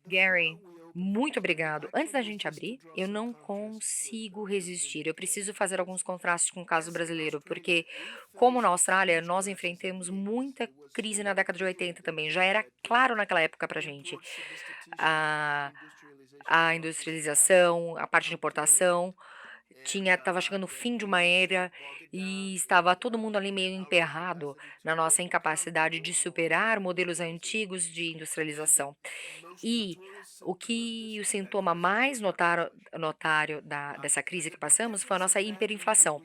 Gary, muito obrigado. Antes da gente abrir, eu não consigo resistir. Eu preciso fazer alguns contrastes com o caso brasileiro, porque, como na Austrália, nós enfrentamos muita crise na década de 80 também. Já era claro naquela época para gente. A, a industrialização, a parte de importação, estava chegando o fim de uma era e estava todo mundo ali meio emperrado na nossa incapacidade de superar modelos antigos de industrialização. E o sintoma mais notário dessa crise que passamos foi a nossa hiperinflação.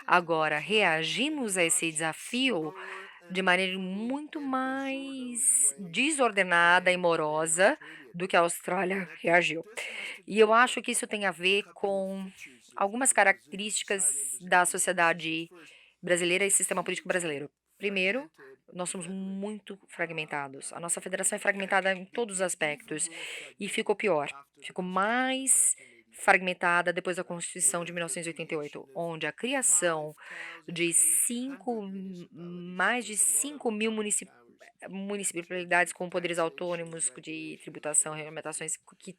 Agora, reagimos a esse desafio de maneira muito mais desordenada e morosa do que a Austrália reagiu. E eu acho que isso tem a ver com algumas características da sociedade brasileira e sistema político brasileiro. Primeiro, nós somos muito fragmentados. A nossa federação é fragmentada em todos os aspectos. E ficou pior, ficou mais fragmentada depois da Constituição de 1988, onde a criação de mais de 5 mil municipalidades com poderes autônomos de tributação, regulamentações, que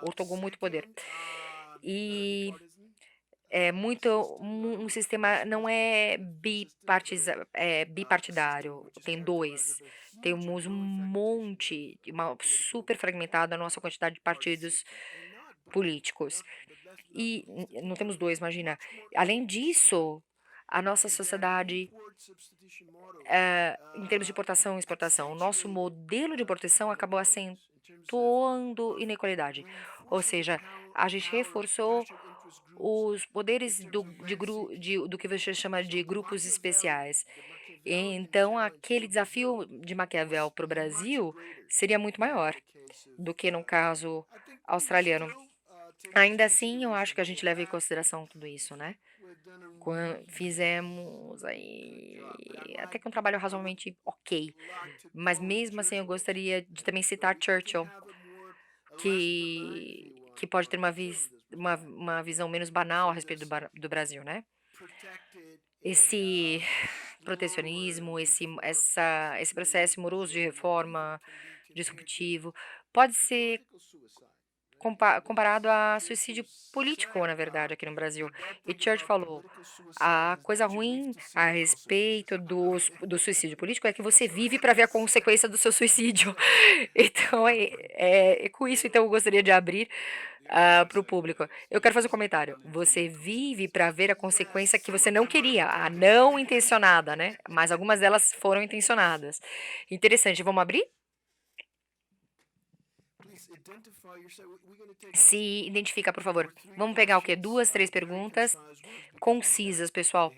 otorgou muito poder. E é muito um sistema não é bipartidário, tem dois. Temos um monte, uma super fragmentada a nossa quantidade de partidos políticos. E não temos dois, imagina. Além disso, a nossa sociedade, em termos de importação e exportação, o nosso modelo de proteção acabou acentuando inequalidade. Ou seja, a gente reforçou os poderes do que você chama de grupos especiais. Então, aquele desafio de Maquiavel para o Brasil seria muito maior do que no caso australiano. Ainda assim, eu acho que a gente leva em consideração tudo isso, né? Fizemos aí até que um trabalho razoavelmente ok, mas mesmo assim eu gostaria de também citar Churchill, que pode ter uma visão menos banal a respeito do Brasil, né? Esse protecionismo, esse processo moroso de reforma disruptivo, pode ser comparado a suicídio político, na verdade, aqui no Brasil. E Churchill falou: a coisa ruim a respeito do suicídio político é que você vive para ver a consequência do seu suicídio. Então, é com isso, então, eu gostaria de abrir para o público. Eu quero fazer um comentário. Você vive para ver a consequência que você não queria, a não intencionada, né? Mas algumas delas foram intencionadas. Interessante. Vamos abrir? Se identifica, por favor. Vamos pegar o quê? Duas, três perguntas concisas, pessoal,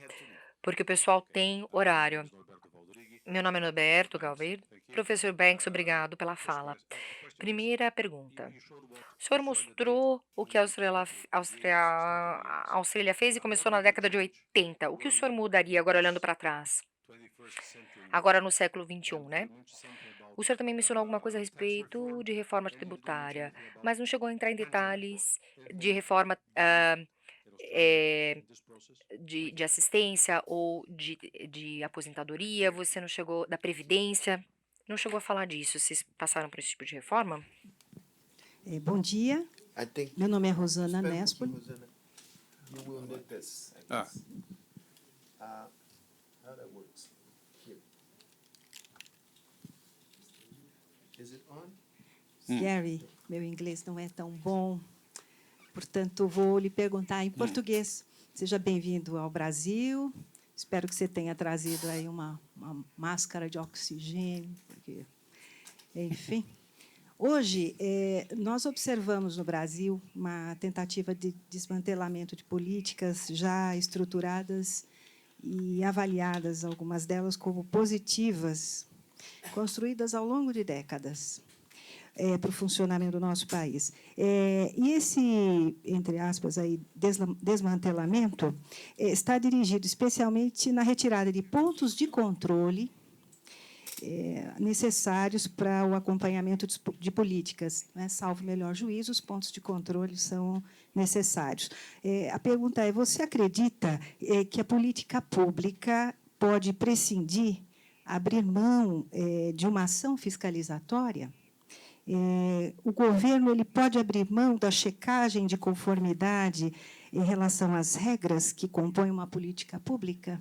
porque o pessoal tem horário. Meu nome é Norberto Galvez. Professor Banks, obrigado pela fala. Primeira pergunta. O senhor mostrou o que a Austrália fez e começou na década de 80. O que o senhor mudaria agora olhando para trás? Agora no século XXI, né? O senhor também mencionou alguma coisa a respeito de reforma tributária, mas não chegou a entrar em detalhes de reforma de assistência ou de aposentadoria, você não chegou da previdência, não chegou a falar disso. Vocês passaram por esse tipo de reforma? Bom dia, meu nome é Rosana Nespoli. Ah, Gary, meu inglês não é tão bom, portanto, vou lhe perguntar em português. Seja bem-vindo ao Brasil. Espero que você tenha trazido aí uma máscara de oxigênio, porque, enfim. Hoje, nós observamos no Brasil uma tentativa de desmantelamento de políticas já estruturadas e avaliadas, algumas delas como positivas, construídas ao longo de décadas para o funcionamento do nosso país. E esse, entre aspas, aí, desmantelamento está dirigido especialmente na retirada de pontos de controle necessários para o acompanhamento de políticas, né? Salvo melhor juízo, os pontos de controle são necessários. A pergunta é: você acredita que a política pública pode prescindir, abrir mão de uma ação fiscalizatória? O governo ele pode abrir mão da checagem de conformidade em relação às regras que compõem uma política pública?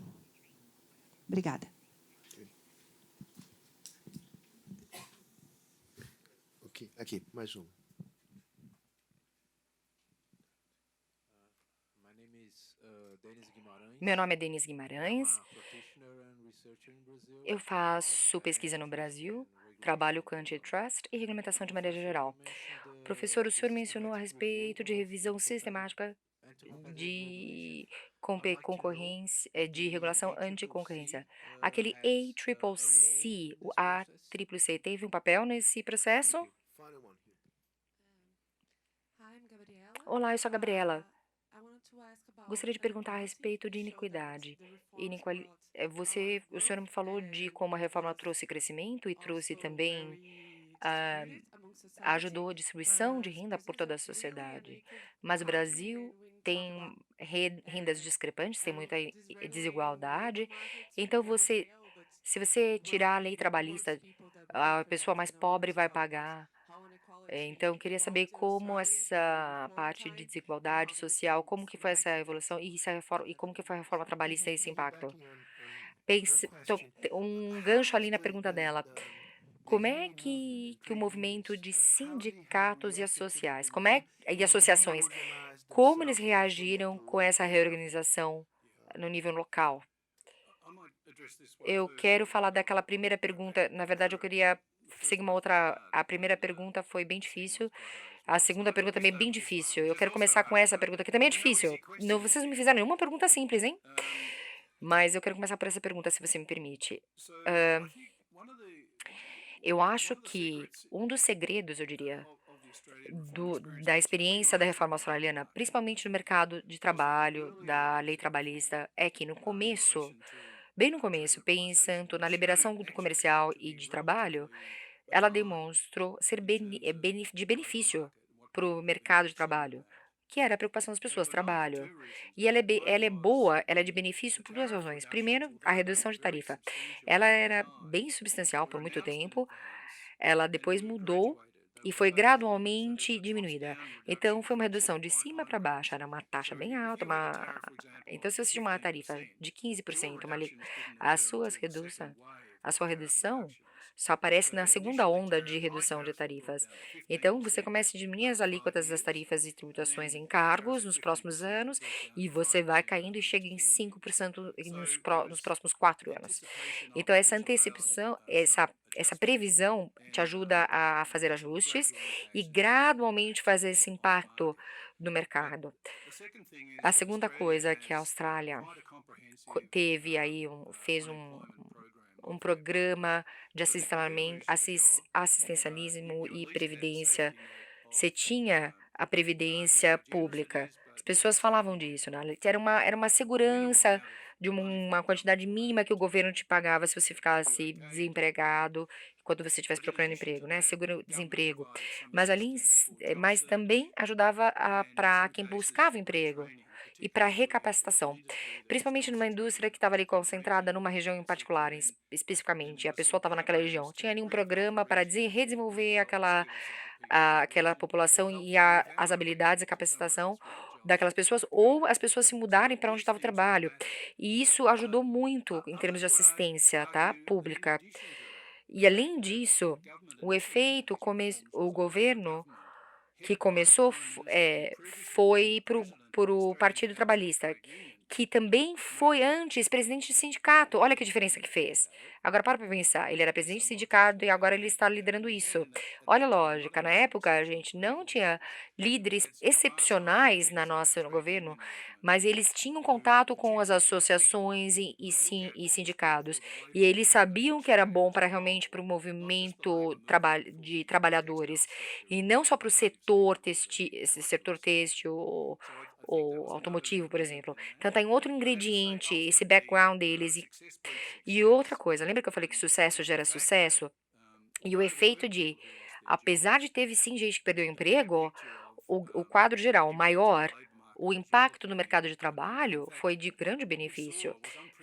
Obrigada. Ok, aqui, mais uma. Meu nome é Denis Guimarães, eu faço pesquisa no Brasil, trabalho com antitrust e regulamentação de maneira geral. Professor, o senhor mencionou a respeito de revisão sistemática de concorrência, de regulação anticoncorrência. Aquele ACCC, o ACCC, teve um papel nesse processo? Olá, eu sou a Gabriela. Gostaria de perguntar a respeito de iniquidade. O senhor me falou de como a reforma trouxe crescimento e trouxe também, ah, ajudou a distribuição de renda por toda a sociedade. Mas o Brasil tem rendas discrepantes, tem muita desigualdade. Então, se você tirar a lei trabalhista, a pessoa mais pobre vai pagar. Então, eu queria saber como essa parte de desigualdade social, como que foi essa evolução e, e como que foi a reforma trabalhista e esse impacto. Um gancho ali na pergunta dela. Como é que o movimento de sindicatos e associais, e associações, como eles reagiram com essa reorganização no nível local? Eu quero falar daquela primeira pergunta. Na verdade, eu queria seguir uma outra. A primeira pergunta foi bem difícil. A segunda pergunta também é bem difícil. Eu quero começar com essa pergunta, que também é difícil. Não, vocês não me fizeram nenhuma pergunta simples, hein? Mas eu quero começar por essa pergunta, se você me permite. Eu acho que um dos segredos, eu diria, da experiência da reforma australiana, principalmente no mercado de trabalho, da lei trabalhista, é que no começo, bem no começo, pensando na liberação do comercial e de trabalho, ela demonstrou ser de benefício para o mercado de trabalho, que era a preocupação das pessoas, trabalho. E ela é boa, ela é de benefício por duas razões. Primeiro, a redução de tarifa. Ela era bem substancial por muito tempo, ela depois mudou e foi gradualmente diminuída. Então, foi uma redução de cima para baixo, era uma taxa bem alta, então se você tinha uma tarifa de 15%, a sua redução só aparece na segunda onda de redução de tarifas. Então, você começa a diminuir as alíquotas das tarifas e tributações em cargos nos próximos anos e você vai caindo e chega em 5% nos próximos 4 anos. Então, essa antecipação, essa previsão te ajuda a fazer ajustes e gradualmente fazer esse impacto no mercado. A segunda coisa é que a Austrália teve aí fez um programa de assistencialismo e previdência. Você tinha a previdência pública. As pessoas falavam disso, né? Era uma segurança de uma quantidade mínima que o governo te pagava se você ficasse desempregado quando você estivesse procurando emprego, né? Seguro-desemprego. Mas também ajudava para quem buscava emprego e para recapacitação, principalmente numa indústria que estava ali concentrada numa região em particular, especificamente. A pessoa estava naquela região. Tinha ali um programa para redesenvolver aquela população e as habilidades e capacitação daquelas pessoas, ou as pessoas se mudarem para onde estava o trabalho. E isso ajudou muito em termos de assistência, tá, pública. E além disso, o governo que começou foi para o Partido Trabalhista, que também foi antes presidente de sindicato. Olha que diferença que fez. Agora para pensar, ele era presidente de sindicato e agora ele está liderando isso. Olha a lógica, na época a gente não tinha líderes excepcionais no governo, mas eles tinham contato com as associações e sindicatos, e eles sabiam que era bom para realmente para o movimento de trabalhadores, e não só para o esse setor têxtil ou automotivo, por exemplo. Então tem outro ingrediente, esse background deles. E outra coisa, lembra que eu falei que sucesso gera sucesso? E o efeito apesar de teve sim gente que perdeu o emprego, o quadro geral maior, o impacto no mercado de trabalho foi de grande benefício.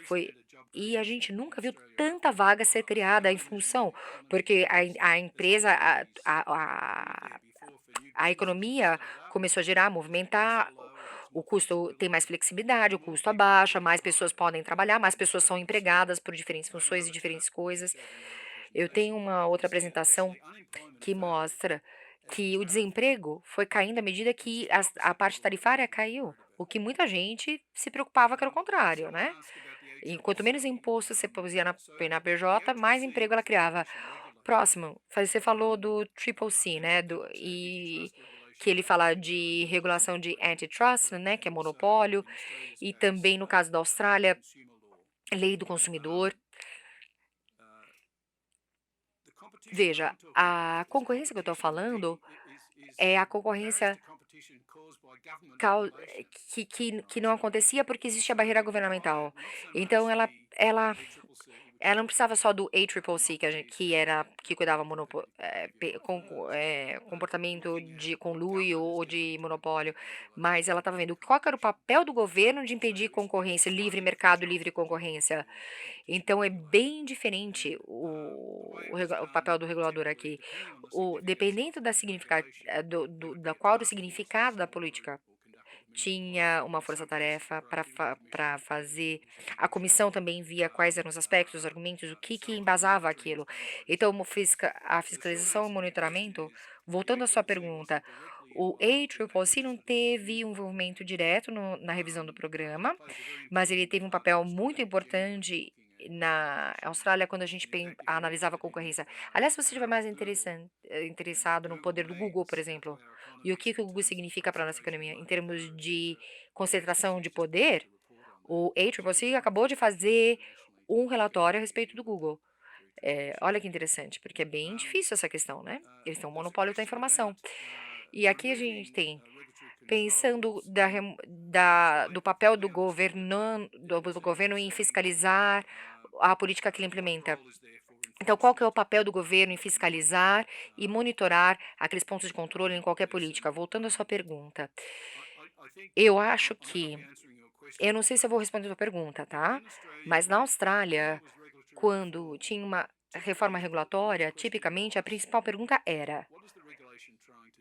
Foi e a gente nunca viu tanta vaga ser criada em função, porque a empresa, a economia começou a girar, movimentar, o custo tem mais flexibilidade, o custo abaixa, mais pessoas podem trabalhar, mais pessoas são empregadas por diferentes funções e diferentes coisas. Eu tenho uma outra apresentação que mostra que o desemprego foi caindo à medida que a parte tarifária caiu, o que muita gente se preocupava que era o contrário, né? E quanto menos imposto você pusia na PJ, mais emprego ela criava. Próximo, você falou do Triple C, né? E que ele fala de regulação de antitrust, né? Que é monopólio, e também no caso da Austrália, lei do consumidor. Veja, a concorrência que eu estou falando é a concorrência que não acontecia porque existia barreira governamental. Então, ela não precisava só do ACCC, que cuidava comportamento de conluio ou de monopólio, mas ela estava vendo qual que era o papel do governo de impedir concorrência, livre mercado, livre concorrência. Então é bem diferente o papel do regulador aqui. Dependendo da qual o significado da política tinha uma força-tarefa para fazer. A comissão também via quais eram os aspectos, os argumentos, o que embasava aquilo. Então, a fiscalização e o monitoramento, voltando à sua pergunta, o ACCC não teve um envolvimento direto na revisão do programa, mas ele teve um papel muito importante na Austrália quando a gente analisava a concorrência. Aliás, se você estiver mais interessado no poder do Google, por exemplo, e o que o Google significa para a nossa economia em termos de concentração de poder, o ACCC acabou de fazer um relatório a respeito do Google. Olha que interessante, porque é bem difícil essa questão, né? Eles têm um monopólio da informação. E aqui a gente tem, pensando do papel do governo em fiscalizar a política que ele implementa. Então, qual que é o papel do governo em fiscalizar e monitorar aqueles pontos de controle em qualquer política? Voltando à sua pergunta, eu acho que, eu não sei se eu vou responder a sua pergunta, tá? Mas na Austrália, quando tinha uma reforma regulatória, tipicamente a principal pergunta era: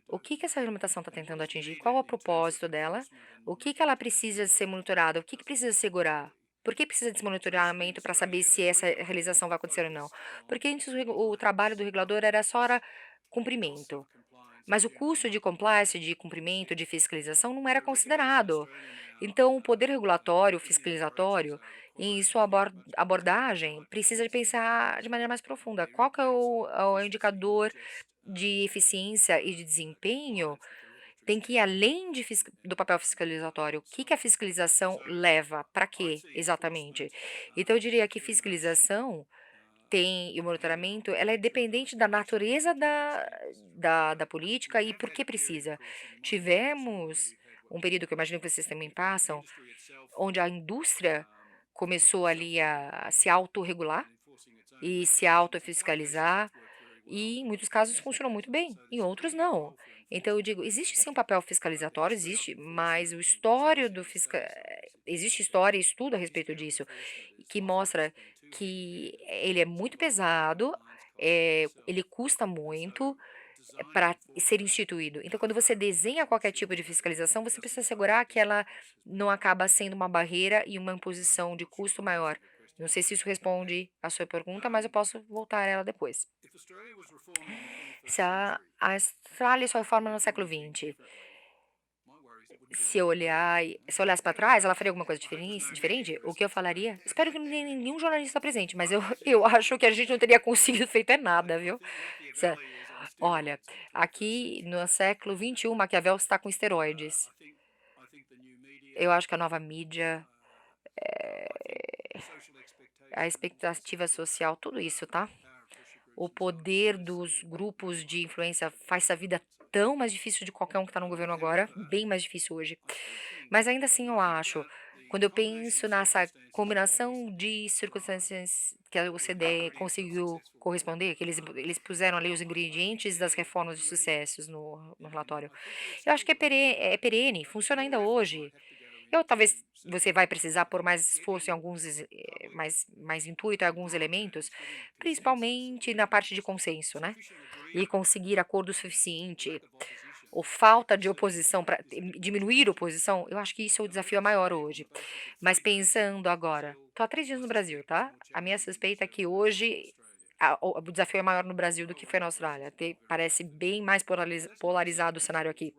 o que essa regulamentação está tentando atingir? Qual é o propósito dela? O que ela precisa ser monitorada? O que precisa segurar? Por que precisa desse monitoramento para saber se essa realização vai acontecer ou não? Porque antes o trabalho do regulador era cumprimento. Mas o custo de compliance, de cumprimento, de fiscalização não era considerado. Então, o poder regulatório, fiscalizatório, em sua abordagem, precisa de pensar de maneira mais profunda. Qual que é o indicador de eficiência e de desempenho tem que ir além do papel fiscalizatório. O que a fiscalização leva? Para quê, exatamente? Então, eu diria que fiscalização e o monitoramento, ela é dependente da natureza da política e por que precisa. Tivemos um período que eu imagino que vocês também passam, onde a indústria começou ali a se autorregular e se autofiscalizar, e em muitos casos funcionou muito bem, em outros não. Então eu digo, existe sim um papel fiscalizatório, existe, mas o histórico existe história e estudo a respeito disso, que mostra que ele é muito pesado, ele custa muito para ser instituído. Então, quando você desenha qualquer tipo de fiscalização, você precisa assegurar que ela não acaba sendo uma barreira e uma imposição de custo maior. Não sei se isso responde à sua pergunta, mas eu posso voltar a ela depois. Se a Austrália só reforma no século XX, se eu olhasse para trás, ela faria alguma coisa diferente? O que eu falaria? Espero que não tenha nenhum jornalista presente, mas eu acho que a gente não teria conseguido feito nada, viu? Se- Olha, aqui no século XXI, Maquiavel está com esteroides. Eu acho que a nova mídia, a expectativa social, tudo isso, tá? O poder dos grupos de influência faz a vida tão mais difícil de qualquer um que está no governo agora, bem mais difícil hoje. Mas ainda assim, eu acho, quando eu penso nessa combinação de circunstâncias que a OCDE conseguiu corresponder, que eles puseram ali os ingredientes das reformas de sucessos no relatório, eu acho que é perene, funciona ainda hoje. Talvez você vai precisar pôr mais esforço em alguns, mais intuito em alguns elementos, principalmente na parte de consenso, né? E conseguir acordo suficiente, ou falta de oposição para diminuir a oposição, eu acho que isso é o desafio maior hoje. Mas pensando agora, tô há 3 dias no Brasil, tá? A minha suspeita é que hoje o desafio é maior no Brasil do que foi na Austrália. Parece bem mais polarizado o cenário aqui.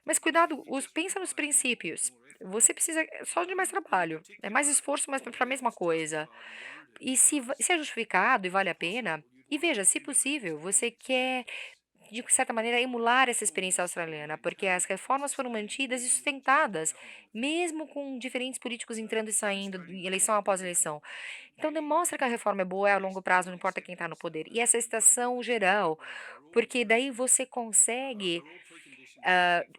Mas cuidado, pensa nos princípios. Você precisa só de mais trabalho. É mais esforço, mas para a mesma coisa. E se é justificado e vale a pena, e veja, se possível, você quer, de certa maneira, emular essa experiência australiana, porque as reformas foram mantidas e sustentadas, mesmo com diferentes políticos entrando e saindo, eleição após eleição. Então demonstra que a reforma é boa, é a longo prazo, não importa quem está no poder. E essa estação geral, porque daí você consegue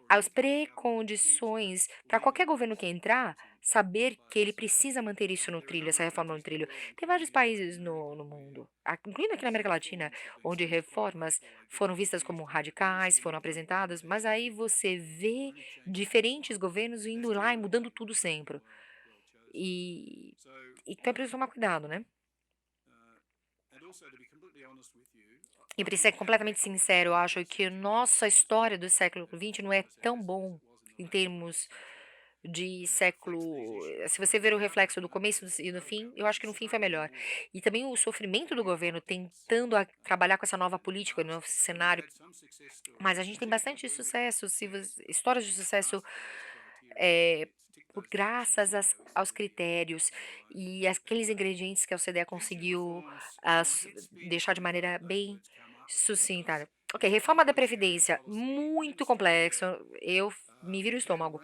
as precondições para qualquer governo que entrar saber que ele precisa manter isso no trilho, essa reforma no trilho. Tem vários países no mundo, incluindo aqui na América Latina, onde reformas foram vistas como radicais, foram apresentadas, mas aí você vê diferentes governos indo lá e mudando tudo sempre. E, então é preciso tomar cuidado, né? E para ser completamente sincero, eu acho que a nossa história do século XX não é tão bom em termos de século. Se você ver o reflexo do começo e do fim, eu acho que no fim foi melhor. E também o sofrimento do governo tentando trabalhar com essa nova política, no novo cenário. Mas a gente tem bastante sucesso, histórias de sucesso é, graças aos critérios e aqueles ingredientes que a OCDE conseguiu deixar de maneira bem sucinta. Ok, reforma da Previdência, muito complexo. Eu me viro o estômago.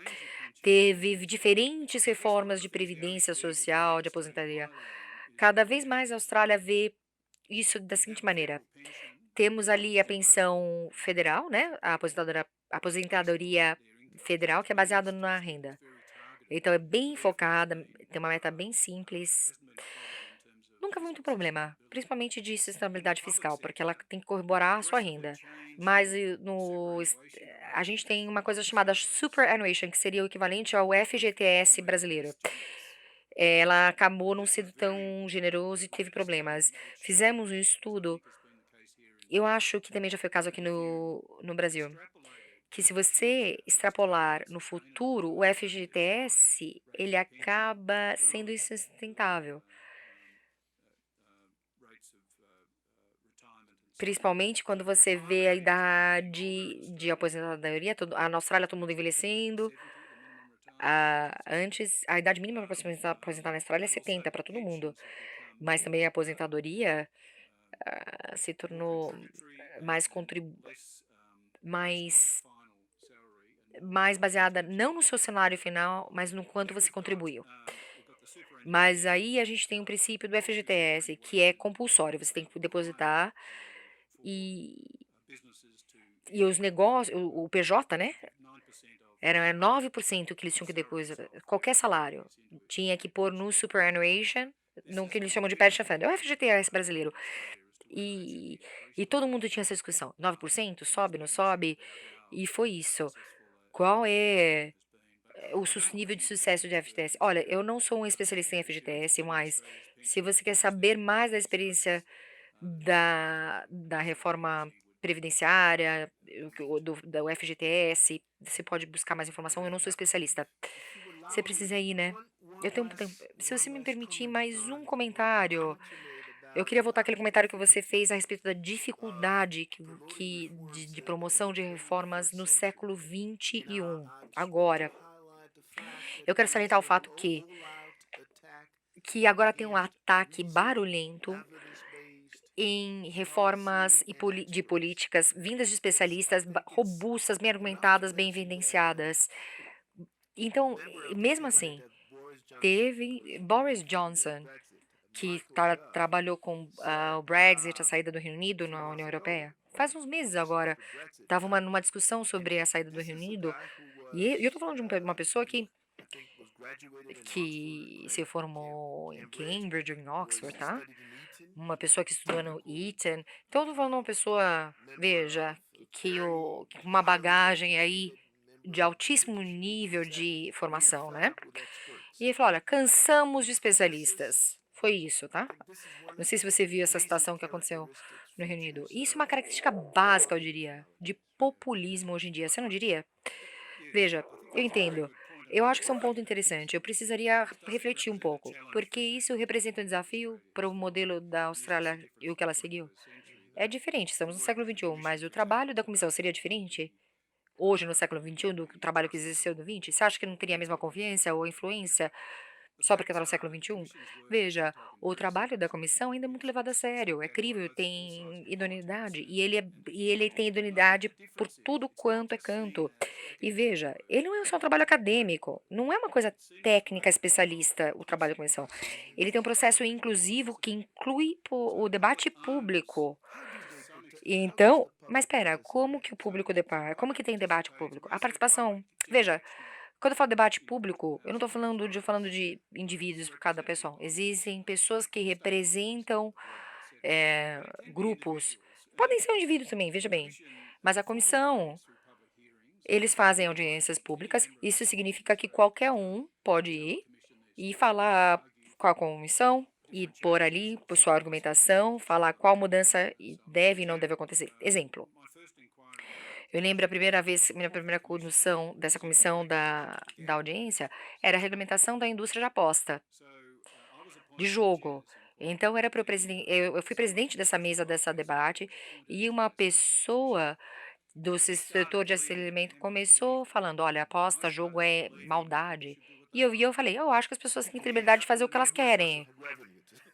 Teve diferentes reformas de previdência social, de aposentadoria. Cada vez mais a Austrália vê isso da seguinte maneira: temos ali a pensão federal, né? A aposentadoria federal, que é baseada na renda. Então é bem focada, tem uma meta bem simples. Nunca vi muito problema, principalmente de sustentabilidade fiscal, porque ela tem que corroborar a sua renda. Mas a gente tem uma coisa chamada superannuation, que seria o equivalente ao FGTS brasileiro. Ela acabou não sendo tão generoso e teve problemas. Fizemos um estudo, eu acho que também já foi o caso aqui no Brasil, que se você extrapolar no futuro, o FGTS, ele acaba sendo insustentável. Principalmente quando você vê a idade de aposentadoria, na Austrália todo mundo envelhecendo. Antes, a idade mínima para se aposentar na Austrália é 70 para todo mundo. Mas também a aposentadoria se tornou mais, mais, mais baseada não no seu salário final, mas no quanto você contribuiu. Mas aí a gente tem o princípio do FGTS, que é compulsório, você tem que depositar e, e os negócios, o PJ, né? Era 9% que eles tinham que depositar, qualquer salário. Tinha que pôr no superannuation, no que eles chamam de pension fund, é o FGTS brasileiro. E, e todo mundo tinha essa discussão, 9% sobe, não sobe? E foi isso. Qual é o nível de sucesso de FGTS? Olha, eu não sou um especialista em FGTS, mas se você quer saber mais da experiência da reforma previdenciária, da FGTS, você pode buscar mais informação. Eu não sou especialista. Você precisa ir, né? Eu tenho um tempo. Se você me permitir mais um comentário, eu queria voltar àquele comentário que você fez a respeito da dificuldade de promoção de reformas no século XXI. Agora, eu quero salientar o fato que agora tem um ataque barulhento em reformas de políticas vindas de especialistas robustas, bem argumentadas, bem evidenciadas. Então, mesmo assim, teve Boris Johnson, que trabalhou com o Brexit, a saída do Reino Unido na União Europeia. Faz uns meses agora, estava numa discussão sobre a saída do Reino Unido, e eu estou falando de uma pessoa que se formou em Cambridge ou em Oxford, tá? Uma pessoa que estudou no Eton. Então, eu tô falando de uma pessoa, veja, com uma bagagem aí de altíssimo nível de formação, né? E ele falou: olha, cansamos de especialistas. Foi isso, tá? Não sei se você viu essa situação que aconteceu no Reino Unido. Isso é uma característica básica, eu diria, de populismo hoje em dia. Você não diria? Veja, eu entendo. Eu acho que isso é um ponto interessante. Eu precisaria refletir um pouco, porque isso representa um desafio para o modelo da Austrália e o que ela seguiu. É diferente, estamos no século XXI, mas o trabalho da comissão seria diferente hoje, no século XXI, do que o trabalho que existiu no XX? Você acha que não teria a mesma confiança ou influência só porque está no século XXI? Veja, o trabalho da comissão ainda é muito levado a sério, é crível, tem idoneidade, e ele tem idoneidade por tudo quanto é canto. E veja, ele não é só um trabalho acadêmico, não é uma coisa técnica especialista o trabalho da comissão. Ele tem um processo inclusivo que inclui o debate público. Então, mas espera, como que o público depara? Como que tem debate público? A participação. Veja, quando eu falo debate público, eu não estou falando de indivíduos por cada pessoa. Existem pessoas que representam grupos. Podem ser um indivíduo também, veja bem. Mas a comissão, eles fazem audiências públicas. Isso significa que qualquer um pode ir e falar com a comissão e pôr ali por sua argumentação, falar qual mudança deve e não deve acontecer. Exemplo. Eu lembro a primeira vez, minha primeira condução dessa comissão da audiência era a regulamentação da indústria de aposta, de jogo. Então era para eu fui presidente dessa mesa, dessa debate, e uma pessoa do setor de alimento começou falando, olha, aposta, jogo é maldade. E eu falei, eu acho que as pessoas têm liberdade de fazer o que elas querem.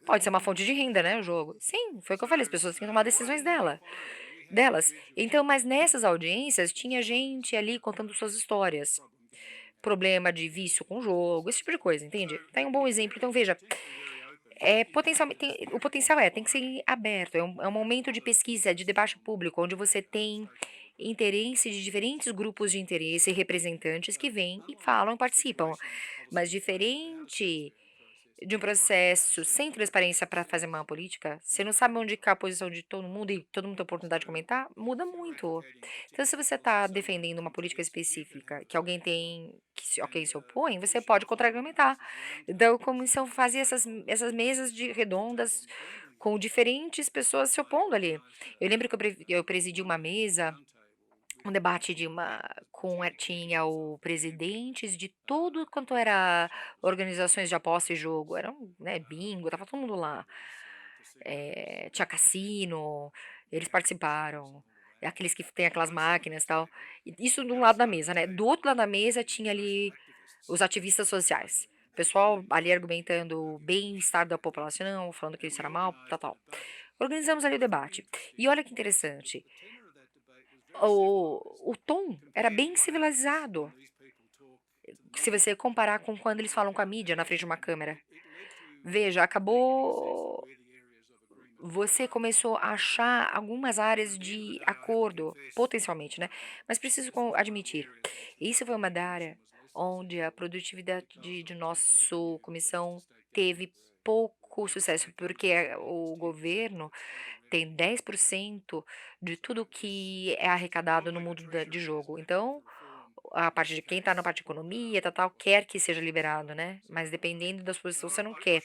Pode ser uma fonte de renda, né, o jogo. Sim, foi o que eu falei, as pessoas têm que tomar decisões delas. Então, mas nessas audiências tinha gente ali contando suas histórias. Problema de vício com jogo, esse tipo de coisa, entende? Tem um bom exemplo. Então, veja, o potencial tem que ser aberto. É um momento de pesquisa, de debate público, onde você tem interesse de diferentes grupos de interesse e representantes que vêm e falam e participam. Mas diferente de um processo sem transparência para fazer uma política, você não sabe onde fica a posição de todo mundo e todo mundo tem oportunidade de comentar, muda muito. Então, se você está defendendo uma política específica que alguém tem, ok, se opõe, você pode contra-argumentar. Então, a comissão fazia essas mesas de redondas com diferentes pessoas se opondo ali. Eu lembro que eu presidi uma mesa, um debate tinha o presidentes de tudo quanto era organizações de aposta e jogo, eram, né, bingo, tava todo mundo lá. Tinha cassino, eles participaram. Aqueles que têm aquelas máquinas e tal. Isso de um lado da mesa, né? Do outro lado da mesa tinha ali os ativistas sociais. O pessoal ali argumentando o bem-estar da população, falando que isso era mal, tal, tal. Organizamos ali o debate. E olha que interessante, o tom era bem civilizado, se você comparar com quando eles falam com a mídia na frente de uma câmera. Veja, acabou. Você começou a achar algumas áreas de acordo, potencialmente, né? Mas preciso admitir, isso foi uma área onde a produtividade de nossa comissão teve pouco sucesso, porque o governo tem 10% de tudo que é arrecadado no mundo de jogo. Então, a parte de quem está na parte de economia, tal, quer que seja liberado, né? Mas dependendo da sua posição, você não quer.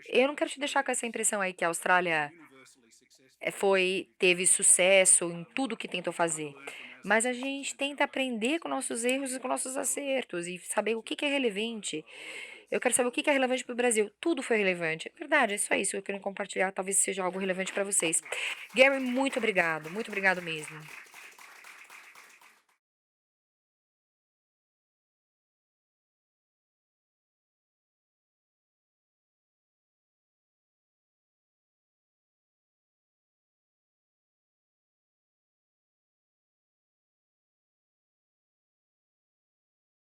Eu não quero te deixar com essa impressão aí que a Austrália teve sucesso em tudo que tentou fazer. Mas a gente tenta aprender com nossos erros e com nossos acertos e saber o que que é relevante. Eu quero saber o que que é relevante para o Brasil. Tudo foi relevante. É verdade, é só isso que eu queria compartilhar. Talvez seja algo relevante para vocês. Gary, muito obrigado mesmo.